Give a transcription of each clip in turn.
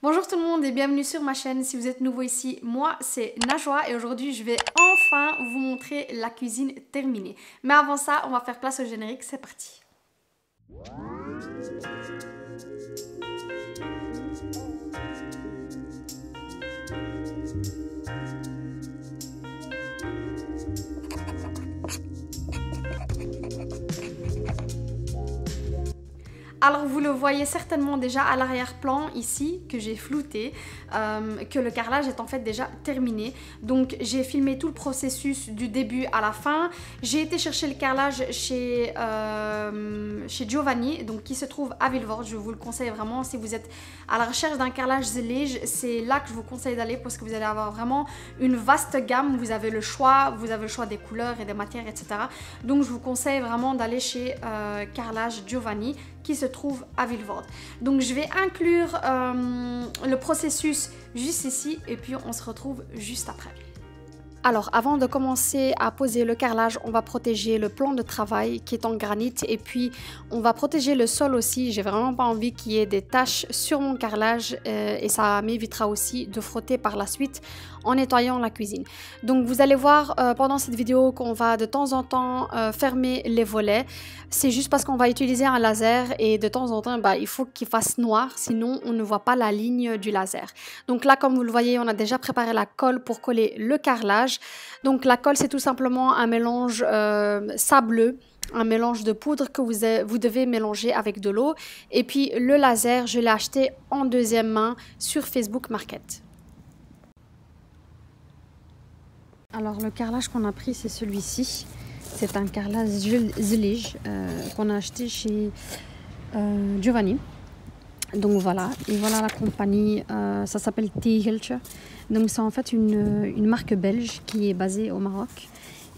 Bonjour tout le monde et bienvenue sur ma chaîne. Si vous êtes nouveau ici, moi c'est Najwa et aujourd'hui je vais enfin vous montrer la cuisine terminée. Mais avant ça, on va faire place au générique, c'est parti. Alors vous le voyez certainement déjà à l'arrière-plan ici, que j'ai flouté, que le carrelage est en fait déjà terminé. Donc j'ai filmé tout le processus du début à la fin. J'ai été chercher le carrelage chez Giovanni, donc qui se trouve à Vilvoorde. Je vous le conseille vraiment si vous êtes à la recherche d'un carrelage zélège. C'est là que je vous conseille d'aller parce que vous allez avoir vraiment une vaste gamme. Vous avez le choix des couleurs et des matières, etc. Donc je vous conseille vraiment d'aller chez Carrelage Giovanni, qui se trouve à Vilvoorde. Donc je vais inclure le processus juste ici et puis on se retrouve juste après. Alors avant de commencer à poser le carrelage, on va protéger le plan de travail qui est en granit et puis on va protéger le sol aussi. J'ai vraiment pas envie qu'il y ait des taches sur mon carrelage et ça m'évitera aussi de frotter par la suite en nettoyant la cuisine. Donc vous allez voir pendant cette vidéo qu'on va de temps en temps fermer les volets. C'est juste parce qu'on va utiliser un laser et de temps en temps il faut qu'il fasse noir, sinon on ne voit pas la ligne du laser. Donc là, comme vous le voyez, on a déjà préparé la colle pour coller le carrelage. Donc la colle, c'est tout simplement un mélange sableux, un mélange de poudre que vous devez mélanger avec de l'eau. Et puis le laser, je l'ai acheté en deuxième main sur Facebook Market. Alors le carrelage qu'on a pris, c'est celui-ci. C'est un carrelage zélège qu'on a acheté chez Giovanni. Donc voilà, et voilà la compagnie, ça s'appelle Tegeltje. Donc c'est en fait une marque belge qui est basée au Maroc.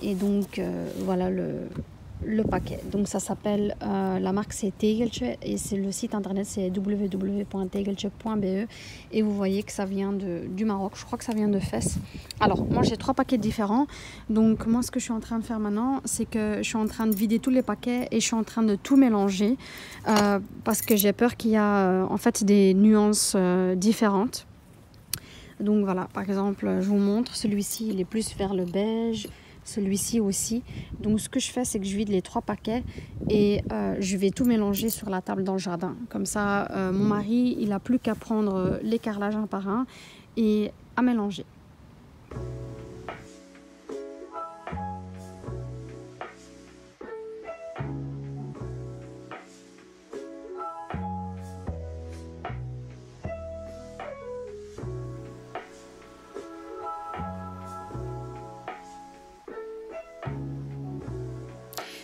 Et donc voilà le paquet. Donc ça s'appelle, la marque c'est Tegeltje et c'est le site internet c'est www.tegeltje.be et vous voyez que ça vient du Maroc, je crois que ça vient de Fès. Alors moi j'ai 3 paquets différents, donc moi ce que je suis en train de faire maintenant c'est que je suis en train de vider tous les paquets et je suis en train de tout mélanger parce que j'ai peur qu'il y a en fait des nuances différentes. Donc voilà, par exemple je vous montre, celui-ci il est plus vers le beige, celui-ci aussi. Donc ce que je fais c'est que je vide les 3 paquets et je vais tout mélanger sur la table dans le jardin. Comme ça mon mari il n'a plus qu'à prendre les carrelages un par un et à mélanger.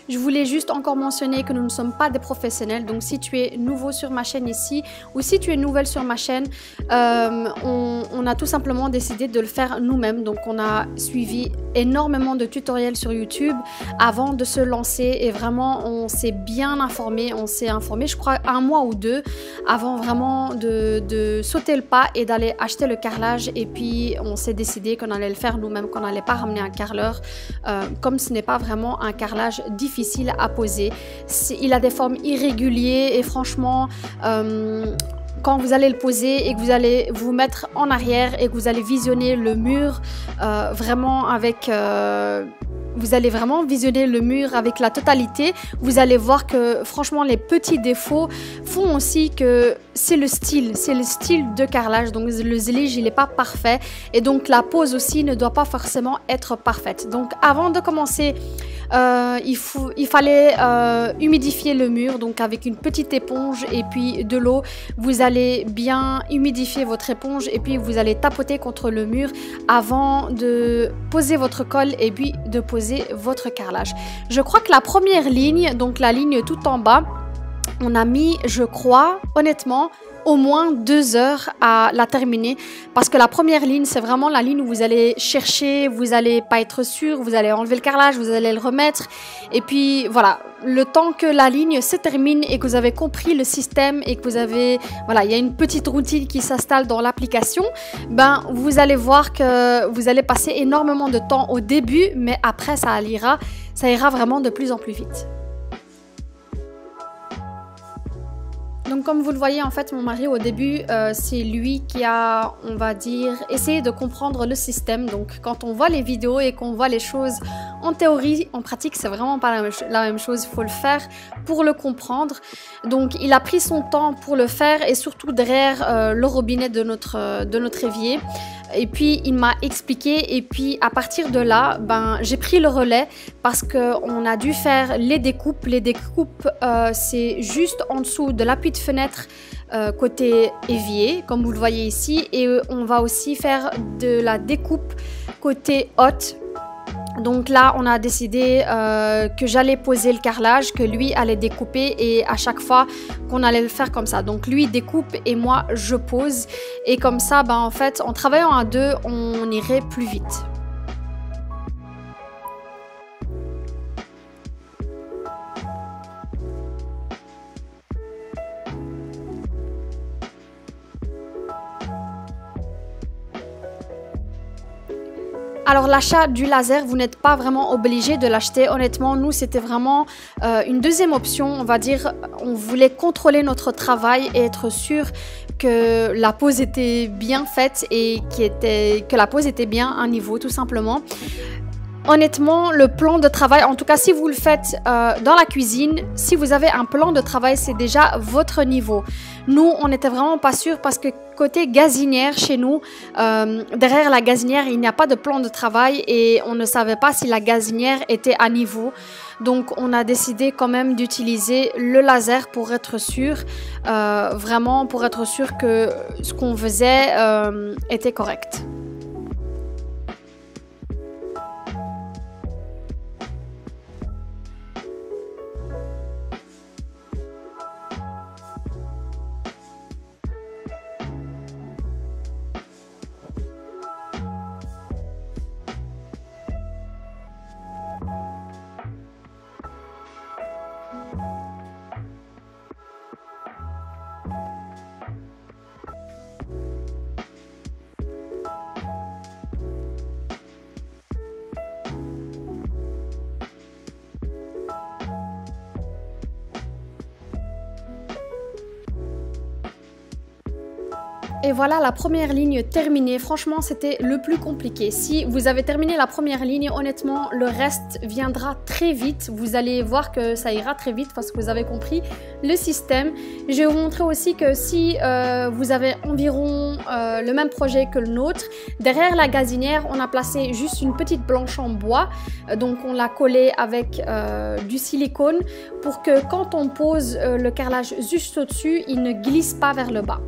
Je voulais juste encore mentionner que nous ne sommes pas des professionnels, donc si tu es nouveau sur ma chaîne ici ou si tu es nouvelle sur ma chaîne, on a tout simplement décidé de le faire nous-mêmes. Donc on a suivi énormément de tutoriels sur YouTube avant de se lancer et vraiment on s'est bien informé, je crois 1 mois ou 2 avant vraiment de sauter le pas et d'aller acheter le carrelage et puis on s'est décidé qu'on allait le faire nous-mêmes, qu'on n'allait pas ramener un carreleur comme ce n'est pas vraiment un carrelage difficile à poser. Il a des formes irrégulières et franchement quand vous allez le poser et que vous allez vous mettre en arrière et que vous allez visionner le mur vraiment avec vous allez vraiment visionner le mur avec la totalité, vous allez voir que franchement les petits défauts font aussi que c'est le style de carrelage. Donc le zélège il n'est pas parfait et donc la pose aussi ne doit pas forcément être parfaite. Donc avant de commencer il fallait humidifier le mur, donc avec une petite éponge et puis de l'eau. Vous allez bien humidifier votre éponge et puis vous allez tapoter contre le mur avant de poser votre colle et puis de poser votre carrelage. Je crois que la première ligne, donc la ligne tout en bas, on a mis, je crois, honnêtement, au moins 2 heures à la terminer parce que la première ligne c'est vraiment la ligne où vous allez chercher, vous allez pas être sûr, vous allez enlever le carrelage, vous allez le remettre et puis voilà, le temps que la ligne se termine et que vous avez compris le système et que vous avez, voilà, il y a une petite routine qui s'installe dans l'application, ben vous allez voir que vous allez passer énormément de temps au début mais après ça ira vraiment de plus en plus vite. Donc comme vous le voyez, en fait, mon mari au début, c'est lui qui a, on va dire, essayé de comprendre le système. Donc quand on voit les vidéos et qu'on voit les choses en théorie, en pratique, c'est vraiment pas la même chose. Il faut le faire pour le comprendre. Donc il a pris son temps pour le faire et surtout derrière le robinet de notre évier. Et puis il m'a expliqué et puis à partir de là, ben, j'ai pris le relais parce qu'on a dû faire les découpes. Les découpes, c'est juste en dessous de l'appui de fenêtre côté évier, comme vous le voyez ici. Et on va aussi faire de la découpe côté hotte. Donc là, on a décidé que j'allais poser le carrelage, que lui allait découper et à chaque fois qu'on allait le faire comme ça. Donc lui découpe et moi je pose et comme ça, ben, en fait, en travaillant à deux, on irait plus vite. Alors l'achat du laser, vous n'êtes pas vraiment obligé de l'acheter. Honnêtement, nous, c'était vraiment une deuxième option. On va dire, on voulait contrôler notre travail et être sûr que la pose était bien faite et que la pose était bien à niveau, tout simplement. Honnêtement, le plan de travail, en tout cas si vous le faites dans la cuisine, si vous avez un plan de travail, c'est déjà votre niveau. Nous, on n'était vraiment pas sûrs parce que côté gazinière, chez nous, derrière la gazinière, il n'y a pas de plan de travail et on ne savait pas si la gazinière était à niveau. Donc, on a décidé quand même d'utiliser le laser pour être sûr, vraiment pour être sûr que ce qu'on faisait était correct. Et voilà la première ligne terminée. Franchement, c'était le plus compliqué. Si vous avez terminé la première ligne, honnêtement, le reste viendra très vite. Vous allez voir que ça ira très vite parce que vous avez compris le système. Je vais vous montrer aussi que si vous avez environ le même projet que le nôtre, derrière la gazinière, on a placé juste une petite planche en bois. Donc, on l'a collée avec du silicone pour que quand on pose le carrelage juste au-dessus, il ne glisse pas vers le bas.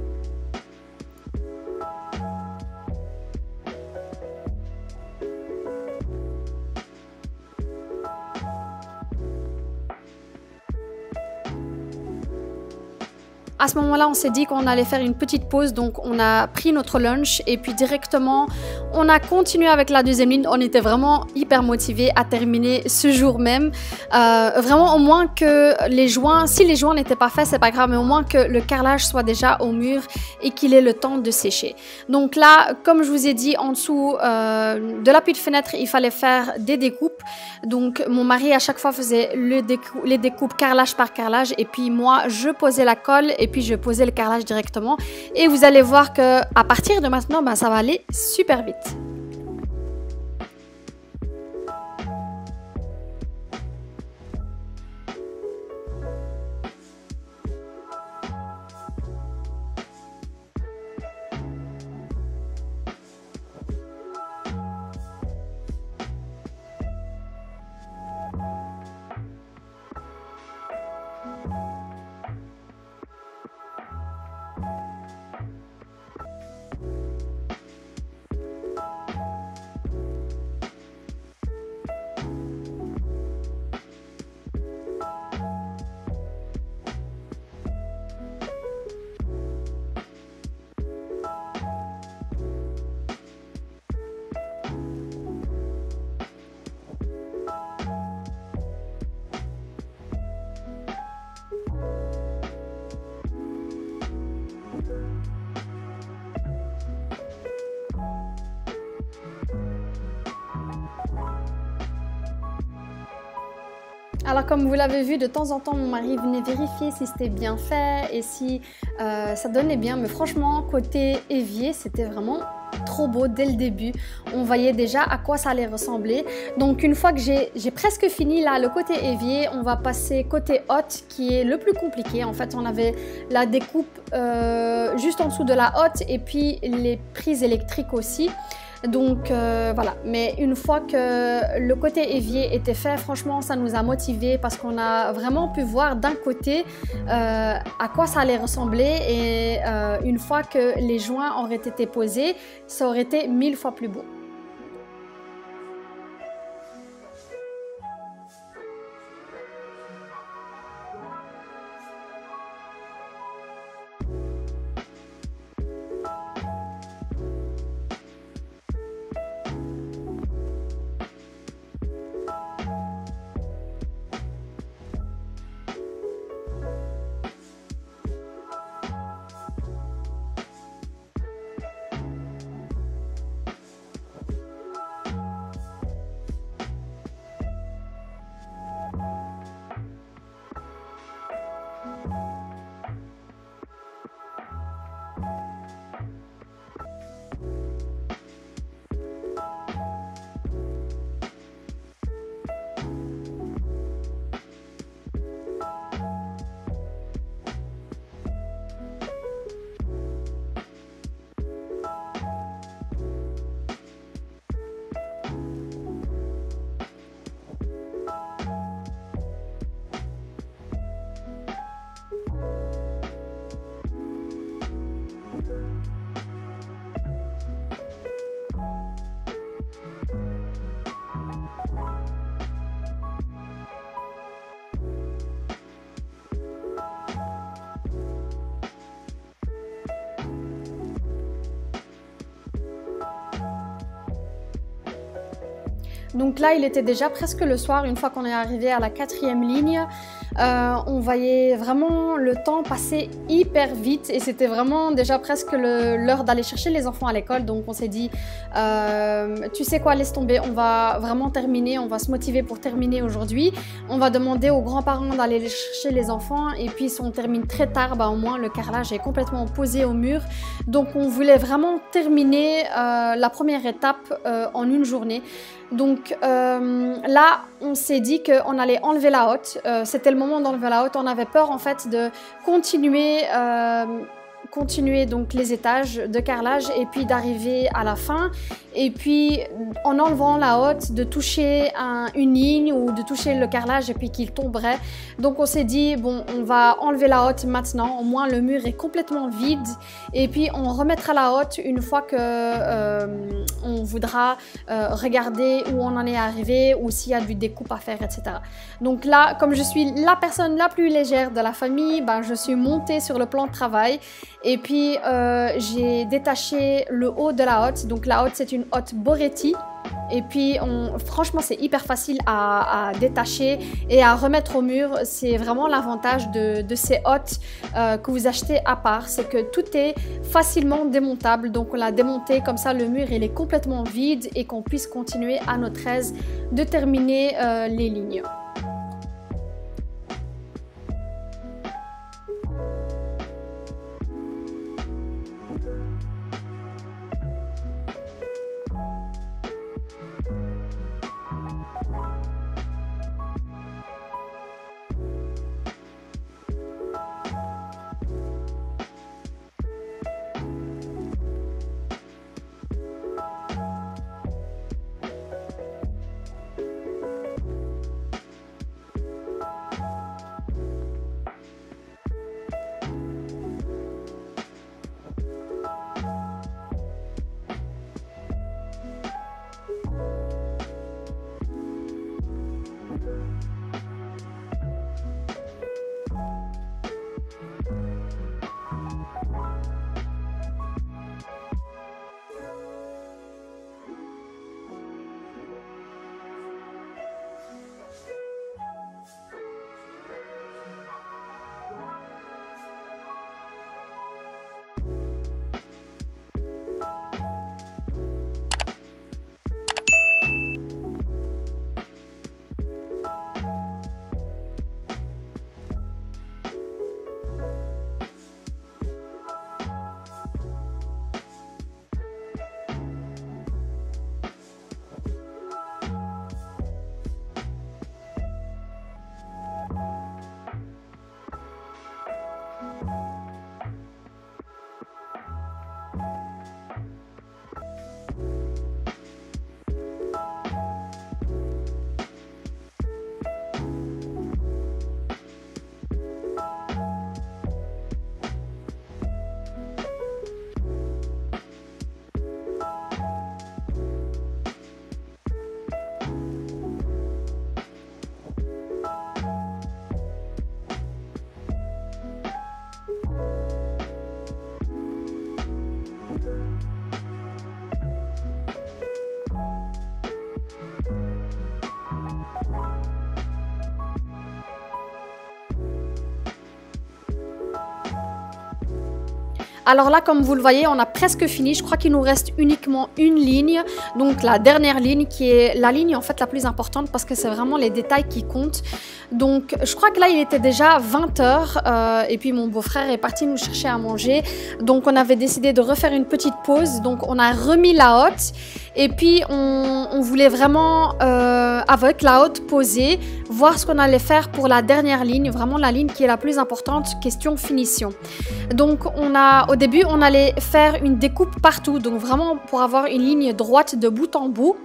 À ce moment-là, on s'est dit qu'on allait faire une petite pause, donc on a pris notre lunch et puis directement, on a continué avec la deuxième ligne. On était vraiment hyper motivés à terminer ce jour même. Vraiment, au moins que les joints, si les joints n'étaient pas faits, c'est pas grave, mais au moins que le carrelage soit déjà au mur et qu'il ait le temps de sécher. Donc là, comme je vous ai dit, en dessous de l'appui de fenêtre, il fallait faire des découpes. Donc mon mari à chaque fois faisait les découpes carrelage par carrelage et puis moi, je posais la colle et puis je posais le carrelage directement et vous allez voir que à partir de maintenant, ben, ça va aller super vite. Alors comme vous l'avez vu, de temps en temps mon mari venait vérifier si c'était bien fait et si ça donnait bien. Mais franchement, côté évier, c'était vraiment trop beau dès le début. On voyait déjà à quoi ça allait ressembler. Donc une fois que j'ai presque fini là le côté évier, on va passer côté hotte qui est le plus compliqué. En fait, on avait la découpe juste en dessous de la hotte et puis les prises électriques aussi. Donc voilà, mais une fois que le côté évier était fait, franchement ça nous a motivés parce qu'on a vraiment pu voir d'un côté à quoi ça allait ressembler et une fois que les joints auraient été posés, ça aurait été 1000 fois plus beau. Donc là, il était déjà presque le soir, une fois qu'on est arrivé à la 4e ligne. On voyait vraiment le temps passer hyper vite et c'était vraiment déjà presque l'heure d'aller chercher les enfants à l'école. Donc on s'est dit, tu sais quoi, laisse tomber, on va vraiment terminer, on va se motiver pour terminer aujourd'hui. On va demander aux grands-parents d'aller chercher les enfants et puis si on termine très tard, bah, au moins le carrelage est complètement posé au mur. Donc on voulait vraiment terminer la première étape en une journée. Donc là, on s'est dit qu'on allait enlever la hotte. C'était le moment d'enlever la hotte. On avait peur en fait de continuer donc les étages de carrelage et puis d'arriver à la fin et puis en enlevant la hotte de toucher une ligne ou de toucher le carrelage et puis qu'il tomberait. Donc on s'est dit bon, on va enlever la hotte maintenant, au moins le mur est complètement vide et puis on remettra la hotte une fois que on voudra regarder où on en est arrivé ou s'il y a du découpe à faire, etc. Donc là, comme je suis la personne la plus légère de la famille, ben, je suis montée sur le plan de travail et puis j'ai détaché le haut de la hotte. Donc la hotte, c'est une hotte Boretti. Et puis franchement, c'est hyper facile à détacher et à remettre au mur. C'est vraiment l'avantage de ces hottes que vous achetez à part. C'est que tout est facilement démontable. Donc on l'a démonté comme ça, le mur il est complètement vide et qu'on puisse continuer à notre aise de terminer les lignes. Alors là, comme vous le voyez, on a presque fini. Je crois qu'il nous reste uniquement une ligne. Donc la dernière ligne qui est la ligne en fait la plus importante parce que c'est vraiment les détails qui comptent. Donc je crois que là, il était déjà 20 h et puis mon beau-frère est parti nous chercher à manger. Donc on avait décidé de refaire une petite pause. Donc on a remis la hotte et puis on voulait vraiment, avec la hotte posée, voir ce qu'on allait faire pour la dernière ligne, vraiment la ligne qui est la plus importante, question finition. Donc au début, on allait faire une découpe partout, donc vraiment pour avoir une ligne droite de bout en bout.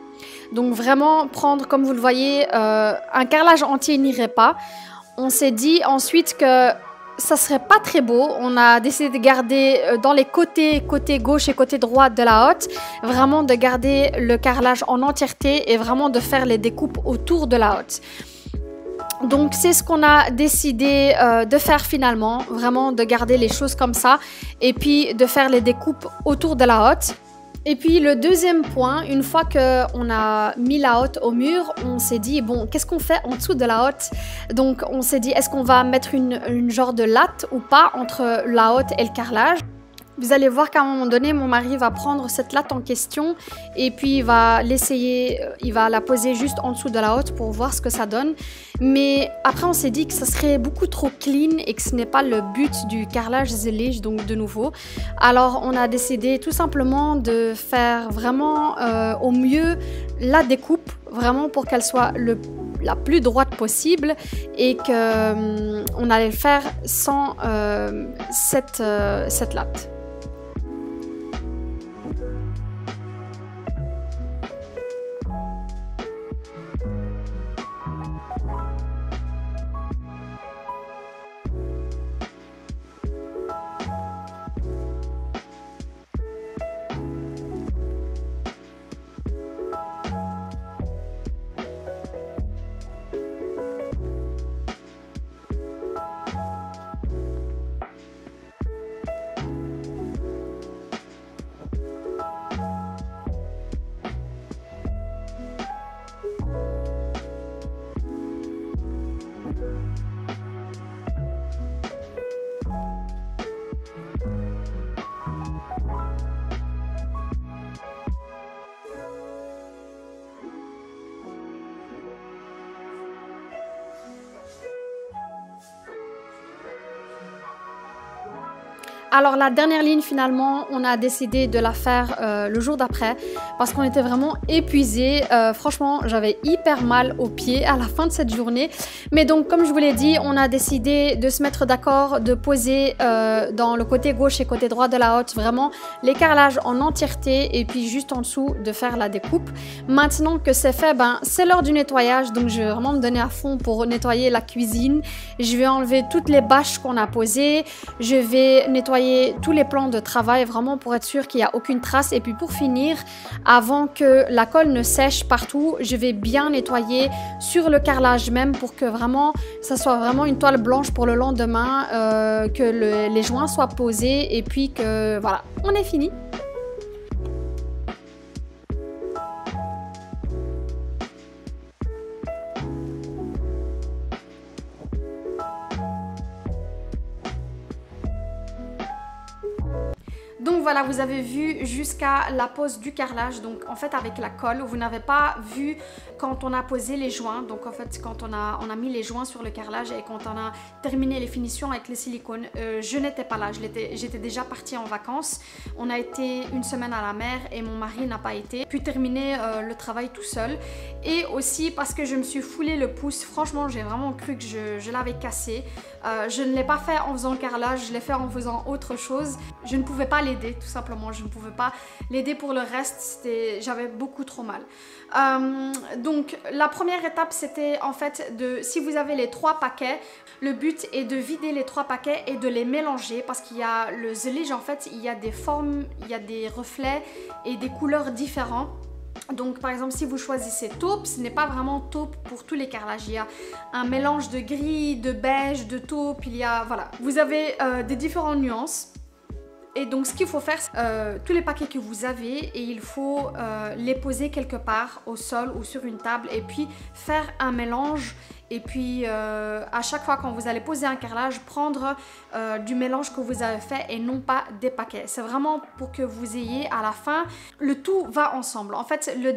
Donc vraiment prendre, comme vous le voyez, un carrelage entier n'irait pas. On s'est dit ensuite que ça serait pas très beau. On a décidé de garder dans les côté gauche et côté droit de la hotte, vraiment de garder le carrelage en entièreté et vraiment de faire les découpes autour de la hotte. Donc c'est ce qu'on a décidé de faire finalement, vraiment de garder les choses comme ça et puis de faire les découpes autour de la hotte. Et puis le deuxième point, une fois qu'on a mis la hotte au mur, on s'est dit, bon, qu'est-ce qu'on fait en dessous de la hotte? Donc on s'est dit, est-ce qu'on va mettre une genre de latte ou pas entre la hotte et le carrelage? Vous allez voir qu'à un moment donné, mon mari va prendre cette latte en question et puis il va l'essayer, il va la poser juste en dessous de la hotte pour voir ce que ça donne. Mais après, on s'est dit que ça serait beaucoup trop clean et que ce n'est pas le but du carrelage zélage, donc de nouveau. Alors, on a décidé tout simplement de faire vraiment au mieux la découpe, vraiment pour qu'elle soit la plus droite possible et qu'on allait le faire sans cette latte. Alors la dernière ligne finalement, on a décidé de la faire le jour d'après parce qu'on était vraiment épuisés. Franchement, j'avais hyper mal aux pieds à la fin de cette journée. Mais donc comme je vous l'ai dit, on a décidé de se mettre d'accord, de poser dans le côté gauche et côté droit de la hotte vraiment les carrelages en entièreté et puis juste en dessous de faire la découpe. Maintenant que c'est fait, c'est l'heure du nettoyage, donc je vais vraiment me donner à fond pour nettoyer la cuisine. Je vais enlever toutes les bâches qu'on a posées, je vais nettoyer tous les plans de travail vraiment pour être sûr qu'il n'y a aucune trace. Et puis pour finir, avant que la colle ne sèche partout, je vais bien nettoyer sur le carrelage même pour que vraiment ça soit vraiment une toile blanche pour le lendemain, que les joints soient posés et puis que voilà, on est fini. Donc voilà, vous avez vu jusqu'à la pose du carrelage, donc en fait avec la colle, vous n'avez pas vu quand on a posé les joints, donc en fait quand on a mis les joints sur le carrelage et quand on a terminé les finitions avec les silicones, je n'étais pas là, j'étais déjà partie en vacances, on a été une semaine à la mer et mon mari n'a pas été, puis terminé le travail tout seul et aussi parce que je me suis foulé le pouce, franchement j'ai vraiment cru que je l'avais cassé, je ne l'ai pas fait en faisant le carrelage, je l'ai fait en faisant autre chose, je ne pouvais pas l'aider tout simplement, je ne pouvais pas l'aider pour le reste, j'avais beaucoup trop mal. Donc la première étape c'était en fait si vous avez les 3 paquets, le but est de vider les 3 paquets et de les mélanger parce qu'il y a le zélage en fait, il y a des formes, il y a des reflets et des couleurs différents. Donc par exemple si vous choisissez taupe, ce n'est pas vraiment taupe pour tous les carrelages, il y a un mélange de gris, de beige, de taupe, il y a voilà, vous avez des différentes nuances. Et donc ce qu'il faut faire, tous les paquets que vous avez et il faut les poser quelque part au sol ou sur une table et puis faire un mélange Et puis à chaque fois quand vous allez poser un carrelage, prendre du mélange que vous avez fait et non pas des paquets. C'est vraiment pour que vous ayez à la fin, le tout va ensemble. En fait, les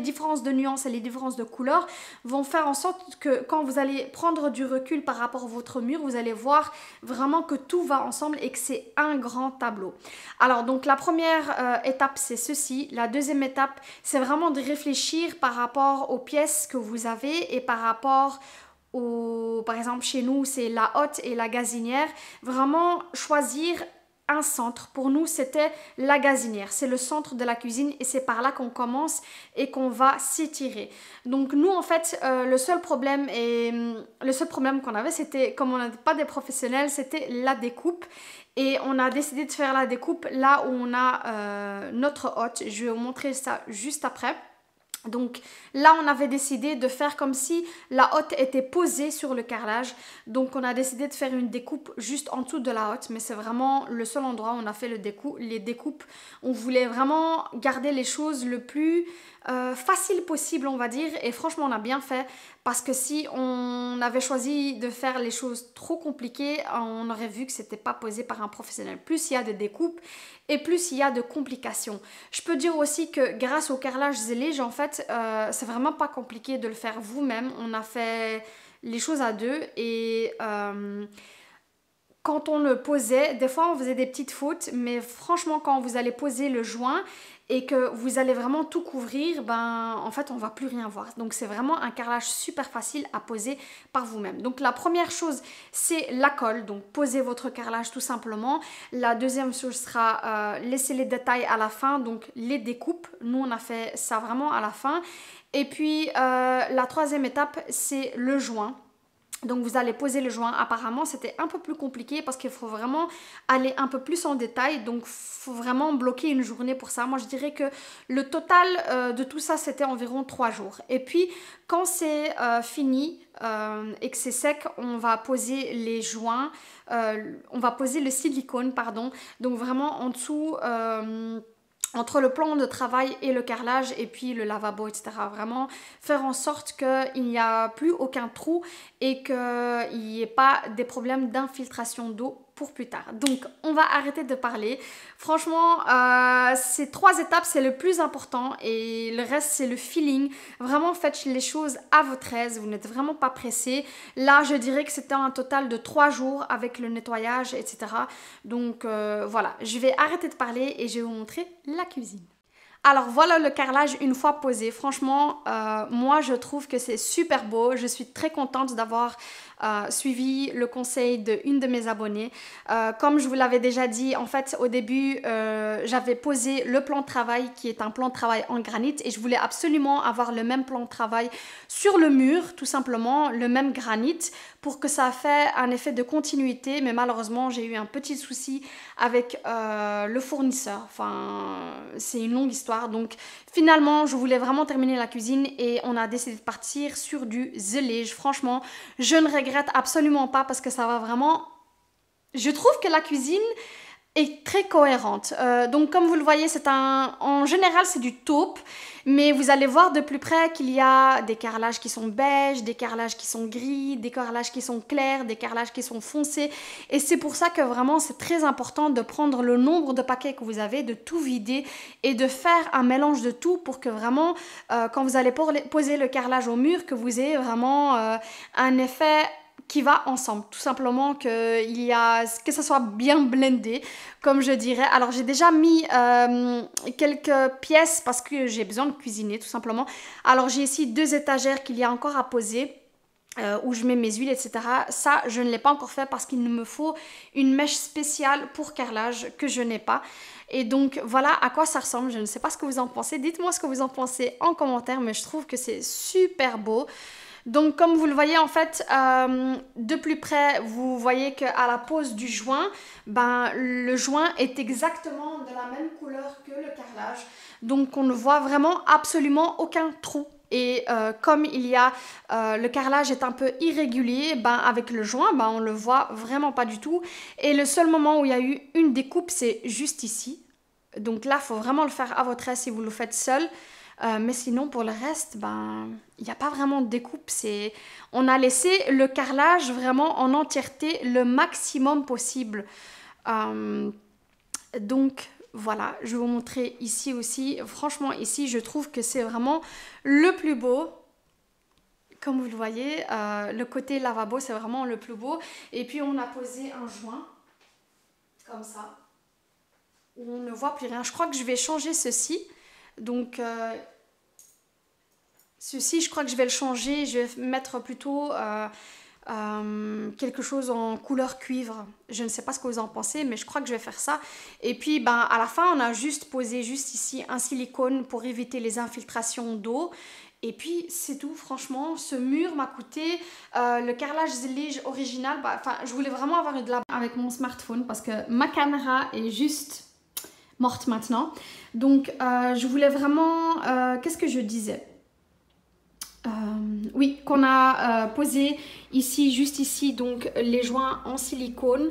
différences de nuances et les différences de couleurs vont faire en sorte que quand vous allez prendre du recul par rapport à votre mur, vous allez voir vraiment que tout va ensemble et que c'est un grand tableau. Alors donc la première étape c'est ceci, la deuxième étape c'est vraiment de réfléchir par rapport aux pièces que vous avez et par rapport par exemple chez nous c'est la hotte et la gazinière, vraiment choisir un centre. Pour nous c'était la gazinière, c'est le centre de la cuisine et c'est par là qu'on commence et qu'on va s'étirer. Donc nous en fait le seul problème qu'on avait, c'était comme on n'était pas des professionnels, c'était la découpe. Et on a décidé de faire la découpe là où on a notre hotte. Je vais vous montrer ça juste après. Donc là on avait décidé de faire comme si la hotte était posée sur le carrelage. Donc on a décidé de faire une découpe juste en dessous de la hotte. Mais c'est vraiment le seul endroit où on a fait les découpes. On voulait vraiment garder les choses le plus facile possible on va dire. Et franchement on a bien fait. Parce que si on avait choisi de faire les choses trop compliquées, on aurait vu que c'était pas posé par un professionnel. Plus il y a de découpes et plus il y a de complications. Je peux dire aussi que grâce au carrelage Zellige, en fait, c'est vraiment pas compliqué de le faire vous-même. On a fait les choses à deux et quand on le posait, des fois on faisait des petites fautes, mais franchement quand vous allez poser le joint et que vous allez vraiment tout couvrir, ben en fait on va plus rien voir. Donc c'est vraiment un carrelage super facile à poser par vous-même. Donc la première chose c'est la colle, donc posez votre carrelage tout simplement. La deuxième chose sera laisser les détails à la fin, donc les découpes. Nous on a fait ça vraiment à la fin. Et puis la troisième étape c'est le joint. Donc vous allez poser le joint. Apparemment c'était un peu plus compliqué parce qu'il faut vraiment aller un peu plus en détail. Donc il faut vraiment bloquer une journée pour ça. Moi je dirais que le total de tout ça c'était environ 3 jours. Et puis quand c'est fini et que c'est sec, on va poser les joints. On va poser le silicone pardon. Donc vraiment en dessous... entre le plan de travail et le carrelage et puis le lavabo, etc. Vraiment faire en sorte qu'il n'y a plus aucun trou et qu'il n'y ait pas des problèmes d'infiltration d'eau pour plus tard. Donc on va arrêter de parler. Franchement ces 3 étapes c'est le plus important et le reste c'est le feeling. Vraiment faites les choses à votre aise, vous n'êtes vraiment pas pressé. Là je dirais que c'était un total de 3 jours avec le nettoyage etc. Donc voilà, je vais arrêter de parler et je vais vous montrer la cuisine. Alors voilà le carrelage une fois posé. Franchement, moi je trouve que c'est super beau. Je suis très contente d'avoir suivi le conseil d'une de mes abonnées. Comme je vous l'avais déjà dit, en fait au début j'avais posé le plan de travail qui est un plan de travail en granit et je voulais absolument avoir le même plan de travail sur le mur, tout simplement, le même granit pour que ça fait un effet de continuité. Mais malheureusement j'ai eu un petit souci avec le fournisseur. Enfin c'est une longue histoire. Donc finalement je voulais vraiment terminer la cuisine et on a décidé de partir sur du Zellige. Franchement je ne regrette absolument pas parce que ça va vraiment... Je trouve que la cuisine est très cohérente. Donc comme vous le voyez, en général c'est du taupe, mais vous allez voir de plus près qu'il y a des carrelages qui sont beiges, des carrelages qui sont gris, des carrelages qui sont clairs, des carrelages qui sont foncés. Et c'est pour ça que vraiment c'est très important de prendre le nombre de paquets que vous avez, de tout vider et de faire un mélange de tout pour que vraiment quand vous allez poser le carrelage au mur, que vous ayez vraiment un effet qui va ensemble, tout simplement que ça soit bien blendé comme je dirais. Alors j'ai déjà mis quelques pièces parce que j'ai besoin de cuisiner tout simplement. Alors j'ai ici 2 étagères qu'il y a encore à poser où je mets mes huiles etc. Ça je ne l'ai pas encore fait parce qu'il me faut une mèche spéciale pour carrelage que je n'ai pas. Et donc voilà à quoi ça ressemble. Je ne sais pas ce que vous en pensez, dites-moi ce que vous en pensez en commentaire, mais je trouve que c'est super beau. Donc comme vous le voyez en fait, de plus près, vous voyez qu'à la pose du joint, ben, le joint est exactement de la même couleur que le carrelage. Donc on ne voit vraiment absolument aucun trou. Et comme le carrelage est un peu irrégulier, ben, avec le joint, ben, on ne le voit vraiment pas du tout. Et le seul moment où il y a eu une découpe, c'est juste ici. Donc là, il faut vraiment le faire à votre aise si vous le faites seul. Mais sinon, pour le reste, ben, il n'y a pas vraiment de découpe. On a laissé le carrelage vraiment en entièreté le maximum possible. Donc, voilà, je vais vous montrer ici aussi. Franchement, ici, je trouve que c'est vraiment le plus beau. Comme vous le voyez, le côté lavabo, c'est vraiment le plus beau. Et puis, on a posé un joint, comme ça, où on ne voit plus rien. Je crois que je vais changer ceci. Donc, ceci, je crois que je vais le changer. Je vais mettre plutôt quelque chose en couleur cuivre. Je ne sais pas ce que vous en pensez, mais je crois que je vais faire ça. Et puis, ben, à la fin, on a juste posé juste ici un silicone pour éviter les infiltrations d'eau. Et puis, c'est tout. Franchement, ce mur m'a coûté le carrelage Zlige original. Enfin, je voulais vraiment avoir de la avec mon smartphone parce que ma caméra est juste morte maintenant. Donc, je voulais vraiment... qu'est-ce que je disais? Oui, qu'on a posé ici, juste ici, donc les joints en silicone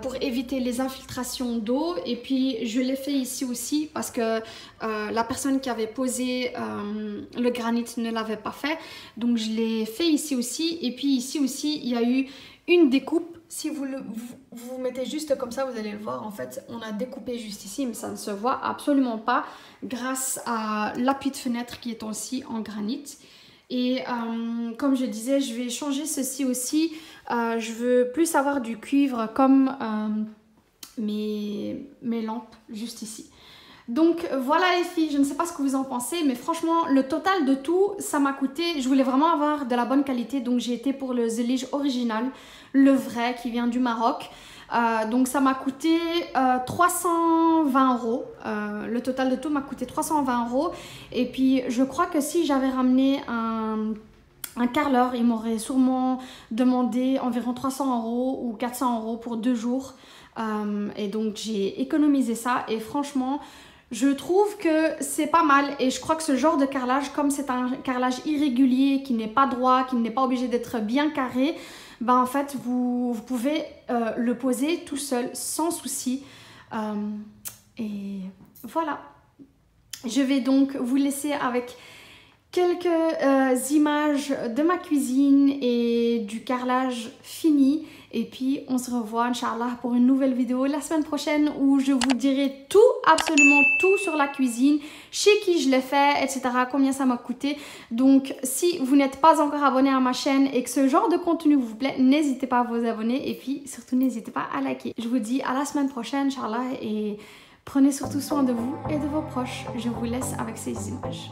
pour éviter les infiltrations d'eau. Et puis, je l'ai fait ici aussi parce que la personne qui avait posé le granit ne l'avait pas fait. Donc, je l'ai fait ici aussi. Et puis, ici aussi, il y a eu une découpe. Si vous mettez juste comme ça, vous allez le voir. En fait, on a découpé juste ici, mais ça ne se voit absolument pas grâce à l'appui de fenêtre qui est aussi en granit. Et comme je disais, je vais changer ceci aussi. Je veux plus avoir du cuivre comme mes lampes juste ici. Donc voilà les filles, je ne sais pas ce que vous en pensez, mais franchement, le total de tout, ça m'a coûté... Je voulais vraiment avoir de la bonne qualité, donc j'ai été pour le Zlige original, le vrai qui vient du Maroc. Donc ça m'a coûté 320 €. Le total de tout m'a coûté 320 €. Et puis je crois que si j'avais ramené un carreleur, il m'aurait sûrement demandé environ 300 € ou 400 € pour 2 jours. Et donc j'ai économisé ça et franchement... Je trouve que c'est pas mal et je crois que ce genre de carrelage, comme c'est un carrelage irrégulier, qui n'est pas droit, qui n'est pas obligé d'être bien carré, ben en fait vous pouvez le poser tout seul sans souci. Et voilà. Je vais donc vous laisser avec quelques images de ma cuisine et du carrelage fini. Et puis on se revoit Inch'Allah pour une nouvelle vidéo la semaine prochaine où je vous dirai tout, absolument tout sur la cuisine, chez qui je l'ai fait, etc. Combien ça m'a coûté. Donc si vous n'êtes pas encore abonné à ma chaîne et que ce genre de contenu vous plaît, n'hésitez pas à vous abonner et puis surtout n'hésitez pas à liker. Je vous dis à la semaine prochaine Inch'Allah et prenez surtout soin de vous et de vos proches. Je vous laisse avec ces images.